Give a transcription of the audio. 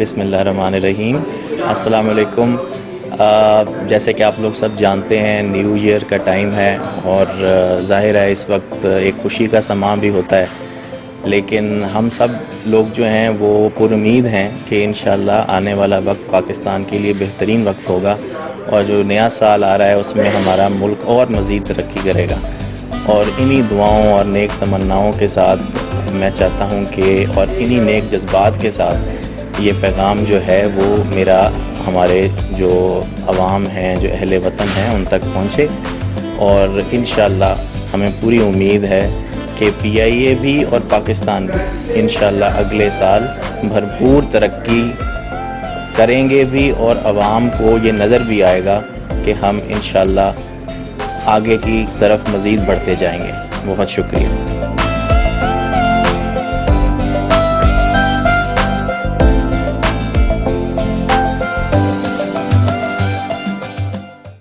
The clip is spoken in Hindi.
बिस्मिल्लाहिर्रहमानिर्रहीम। अस्सलाम वालेकुम। जैसे कि आप लोग सब जानते हैं, न्यू ईयर का टाइम है और ज़ाहिर है इस वक्त एक ख़ुशी का समा भी होता है, लेकिन हम सब लोग जो हैं वो पुरुम्मीद हैं कि इंशाअल्लाह आने वाला वक्त पाकिस्तान के लिए बेहतरीन वक्त होगा और जो नया साल आ रहा है उसमें हमारा मुल्क और मज़ीद तरक्की करेगा। और इन्हीं दुआओं और नेक तमन्नाओं के साथ मैं चाहता हूँ कि और इन्हीं नेक जज्बात के साथ ये पैगाम जो है वो मेरा हमारे जो अवाम हैं, जो अहले वतन हैं, उन तक पहुँचे। और इंशाअल्लाह हमें पूरी उम्मीद है कि PIA भी और पाकिस्तान भी इंशाअल्लाह अगले साल भरपूर तरक्की करेंगे भी और अवाम को ये नज़र भी आएगा कि हम इंशाअल्लाह आगे की तरफ मज़ीद बढ़ते जाएंगे। बहुत शुक्रिया।